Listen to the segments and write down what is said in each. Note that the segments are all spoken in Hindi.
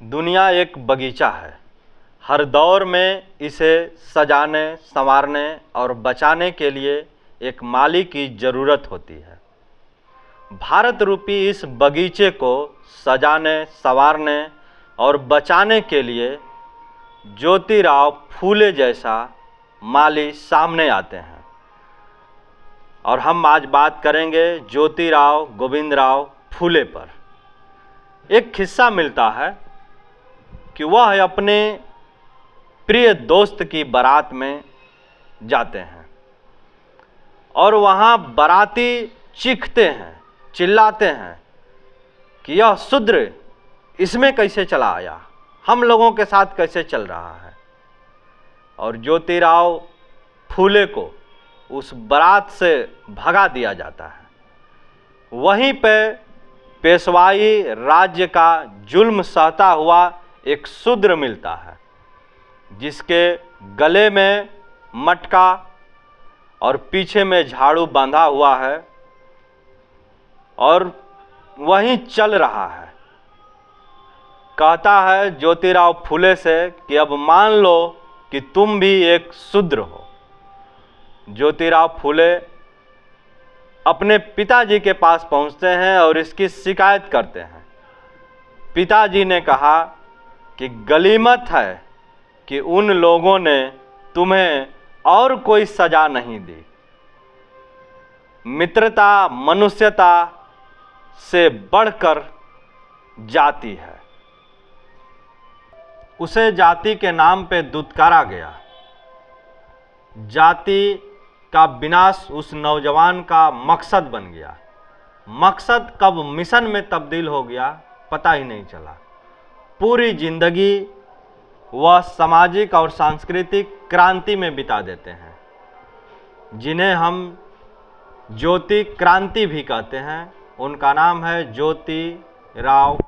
दुनिया एक बगीचा है। हर दौर में इसे सजाने, संवारने और बचाने के लिए एक माली की ज़रूरत होती है। भारत रूपी इस बगीचे को सजाने, संवारने और बचाने के लिए ज्योतिराव फूले जैसा माली सामने आते हैं। और हम आज बात करेंगे ज्योतिराव गोविंदराव फूले पर। एक किस्सा मिलता है कि वह अपने प्रिय दोस्त की बारात में जाते हैं और वहाँ बाराती चीखते हैं, चिल्लाते हैं कि यह शूद्र इसमें कैसे चला आया, हम लोगों के साथ कैसे चल रहा है। और ज्योतिराव फूले को उस बारात से भगा दिया जाता है। वहीं पे पेशवाई राज्य का जुल्म सहता हुआ एक शूद्र मिलता है, जिसके गले में मटका और पीछे में झाड़ू बांधा हुआ है और वहीं चल रहा है। कहता है ज्योतिराव फूले से कि अब मान लो कि तुम भी एक शूद्र हो। ज्योतिराव फूले अपने पिताजी के पास पहुंचते हैं और इसकी शिकायत करते हैं। पिताजी ने कहा कि गनीमत है कि उन लोगों ने तुम्हें और कोई सजा नहीं दी। मित्रता, मनुष्यता से बढ़कर जाति है। उसे जाति के नाम पे दुत्कारा गया। जाति का विनाश उस नौजवान का मकसद बन गया। मकसद कब मिशन में तब्दील हो गया पता ही नहीं चला। पूरी जिंदगी वह सामाजिक और सांस्कृतिक क्रांति में बिता देते हैं, जिन्हें हम ज्योति क्रांति भी कहते हैं। उनका नाम है ज्योतिराव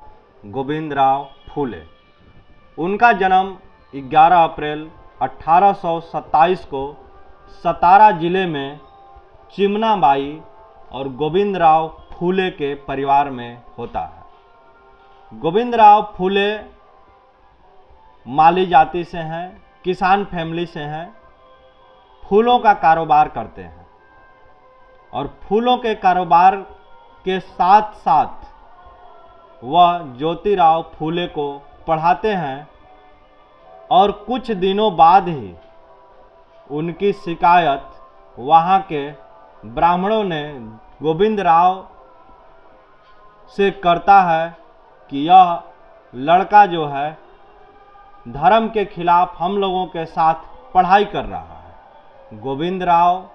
गोविंदराव फूले। उनका जन्म 11 अप्रैल 1827 को सतारा जिले में चिमनाबाई और गोविंदराव फूले के परिवार में होता है। गोविंदराव फूले माली जाति से हैं, किसान फैमिली से हैं, फूलों का कारोबार करते हैं और फूलों के कारोबार के साथ साथ वह ज्योतिराव फूले को पढ़ाते हैं। और कुछ दिनों बाद ही उनकी शिकायत वहाँ के ब्राह्मणों ने गोविंदराव से करता है कि यह लड़का जो है धर्म के खिलाफ हम लोगों के साथ पढ़ाई कर रहा है। गोविंदराव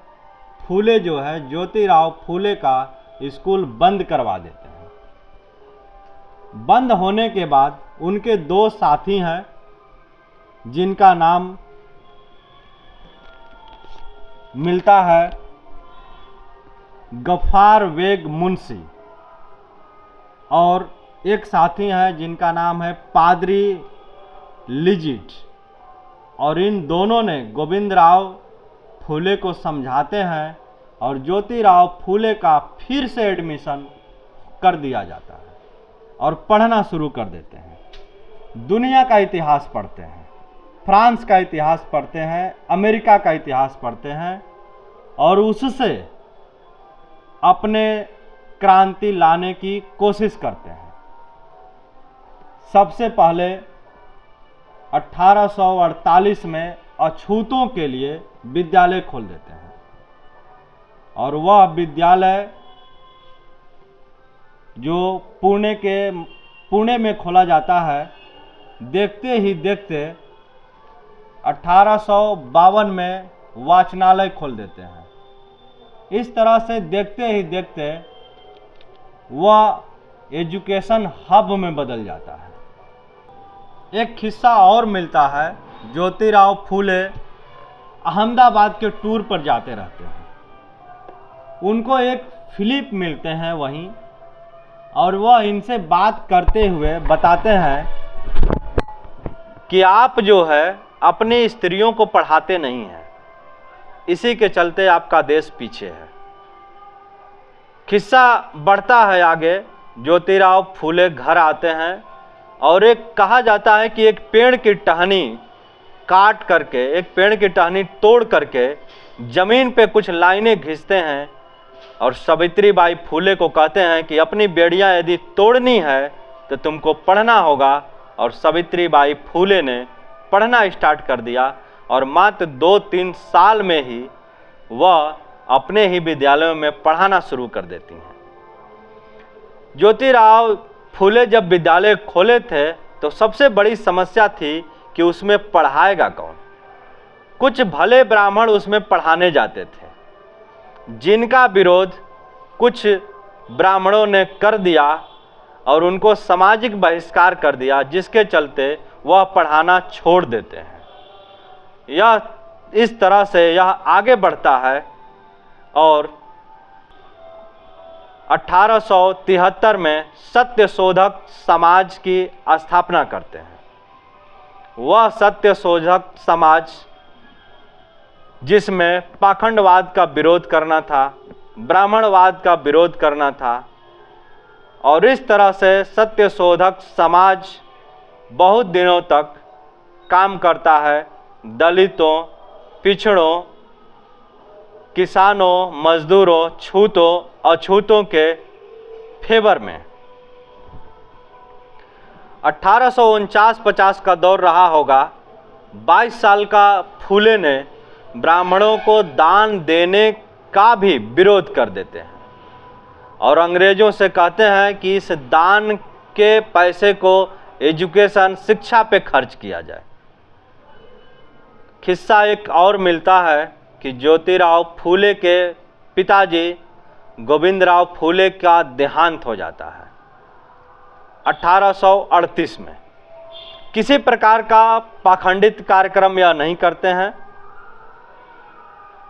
फूले जो है ज्योतिराव फूले का स्कूल बंद करवा देते हैं। बंद होने के बाद उनके दो साथी हैं, जिनका नाम मिलता है गफ्फार बेग मुंशी और एक साथी है जिनका नाम है पादरी लिजिट। और इन दोनों ने गोविंदराव फूले को समझाते हैं और ज्योतिराव फूले का फिर से एडमिशन कर दिया जाता है और पढ़ना शुरू कर देते हैं। दुनिया का इतिहास पढ़ते हैं, फ्रांस का इतिहास पढ़ते हैं, अमेरिका का इतिहास पढ़ते हैं और उससे अपने क्रांति लाने की कोशिश करते हैं। सबसे पहले 1848 में अछूतों के लिए विद्यालय खोल देते हैं और वह विद्यालय जो पुणे में खोला जाता है, देखते ही देखते 1852 में वाचनालय खोल देते हैं। इस तरह से देखते ही देखते वह एजुकेशन हब में बदल जाता है। एक किस्सा और मिलता है। ज्योतिराव फूले अहमदाबाद के टूर पर जाते रहते हैं। उनको एक फिलिप मिलते हैं वहीं और वह इनसे बात करते हुए बताते हैं कि आप जो है अपनी स्त्रियों को पढ़ाते नहीं हैं, इसी के चलते आपका देश पीछे है। किस्सा बढ़ता है आगे। ज्योतिराव फूले घर आते हैं और एक कहा जाता है कि एक पेड़ की टहनी काट करके, एक पेड़ की टहनी तोड़ करके जमीन पे कुछ लाइनें खींचते हैं और सावित्री बाई फुले को कहते हैं कि अपनी बेड़ियां यदि तोड़नी है तो तुमको पढ़ना होगा। और सावित्री बाई फुले ने पढ़ना स्टार्ट कर दिया और मात्र 2-3 साल में ही वह अपने ही विद्यालयों में पढ़ाना शुरू कर देती हैं। ज्योतिराव फुले जब विद्यालय खोले थे तो सबसे बड़ी समस्या थी कि उसमें पढ़ाएगा कौन। कुछ भले ब्राह्मण उसमें पढ़ाने जाते थे, जिनका विरोध कुछ ब्राह्मणों ने कर दिया और उनको सामाजिक बहिष्कार कर दिया, जिसके चलते वह पढ़ाना छोड़ देते हैं। यह इस तरह से यह आगे बढ़ता है और 1873 में सत्यशोधक समाज की स्थापना करते हैं। वह सत्यशोधक समाज जिसमें पाखंडवाद का विरोध करना था, ब्राह्मणवाद का विरोध करना था, और इस तरह से सत्यशोधक समाज बहुत दिनों तक काम करता है दलितों, पिछड़ों, किसानों, मजदूरों, छूतों, अछूतों के फेवर में। 1849-50 का दौर रहा होगा। 22 साल का फुले ने ब्राह्मणों को दान देने का भी विरोध कर देते हैं और अंग्रेजों से कहते हैं कि इस दान के पैसे को एजुकेशन, शिक्षा पे खर्च किया जाए। किस्सा एक और मिलता है कि ज्योतिराव फुले के पिताजी गोविंदराव फुले का देहांत हो जाता है 1838 में। किसी प्रकार का पाखंडित कार्यक्रम यह नहीं करते हैं,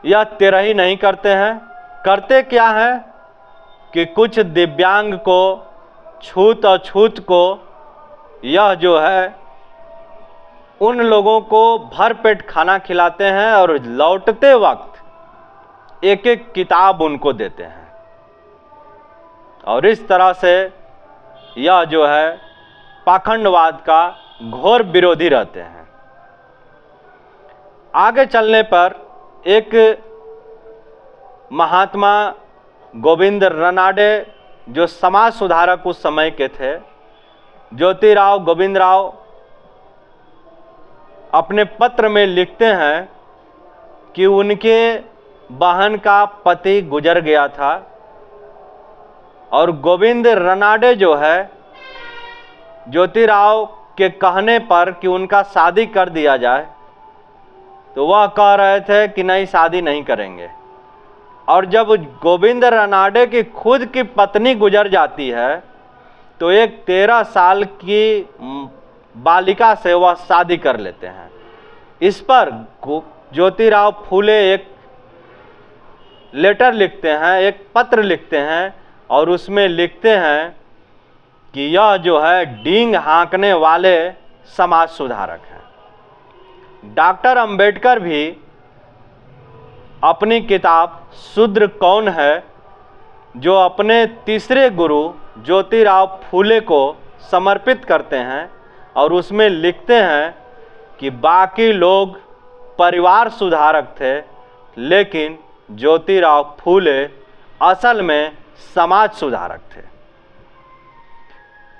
यह तेरही नहीं करते हैं। करते क्या है कि कुछ दिव्यांग को, छूत अछूत को, यह जो है उन लोगों को भरपेट खाना खिलाते हैं और लौटते वक्त एक एक किताब उनको देते हैं। और इस तरह से यह जो है पाखंडवाद का घोर विरोधी रहते हैं। आगे चलने पर एक महात्मा गोविंद रनाडे, जो समाज सुधारक उस समय के थे, ज्योतिराव गोविंदराव अपने पत्र में लिखते हैं कि उनके बहन का पति गुजर गया था और गोविंद रनाडे जो है ज्योतिराव के कहने पर कि उनका शादी कर दिया जाए, तो वह कह रहे थे कि नहीं, शादी नहीं करेंगे। और जब गोविंद रनाडे की खुद की पत्नी गुजर जाती है तो एक 13 साल की बालिका से वह शादी कर लेते हैं। इस पर ज्योतिराव फुले एक लेटर लिखते हैं, एक पत्र लिखते हैं और उसमें लिखते हैं कि यह जो है डींग हाँकने वाले समाज सुधारक हैं। डॉक्टर अंबेडकर भी अपनी किताब शूद्र कौन है, जो अपने तीसरे गुरु ज्योतिराव फुले को समर्पित करते हैं, और उसमें लिखते हैं कि बाकी लोग परिवार सुधारक थे, लेकिन ज्योतिराव फुले असल में समाज सुधारक थे।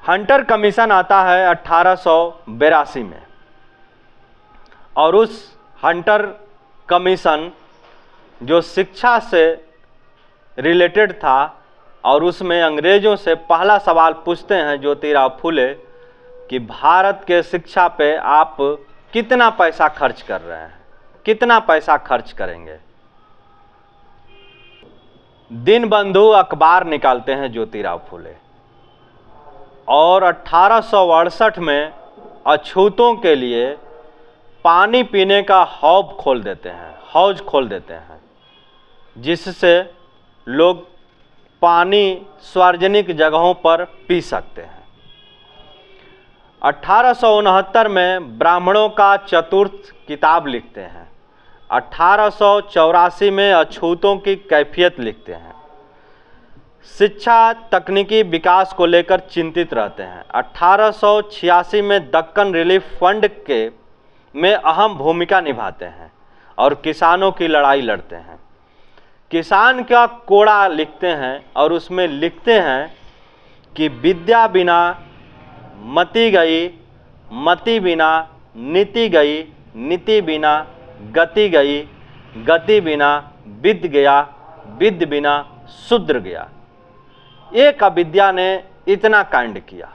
हंटर कमीशन आता है 1882 में, और उस हंटर कमीशन जो शिक्षा से रिलेटेड था, और उसमें अंग्रेजों से पहला सवाल पूछते हैं ज्योतिराव फुले कि भारत के शिक्षा पे आप कितना पैसा खर्च कर रहे हैं, कितना पैसा खर्च करेंगे। दिनबंधु अखबार निकालते हैं ज्योतिराव फुले, और 1868 में अछूतों के लिए पानी पीने का हौज खोल देते हैं, जिससे लोग पानी सार्वजनिक जगहों पर पी सकते हैं। 1869 में ब्राह्मणों का चतुर्थ किताब लिखते हैं। 1884 में अछूतों की कैफियत लिखते हैं। शिक्षा तकनीकी विकास को लेकर चिंतित रहते हैं। 1886 में दक्कन रिलीफ फंड में अहम भूमिका निभाते हैं और किसानों की लड़ाई लड़ते हैं। किसान का कोड़ा लिखते हैं और उसमें लिखते हैं कि विद्या बिना मति गई, मति बिना नीति गई, नीति बिना गति गई, गति बिना विद्य गया, विद्य बिना शूद्र गया। एक अविद्या ने इतना कांड किया।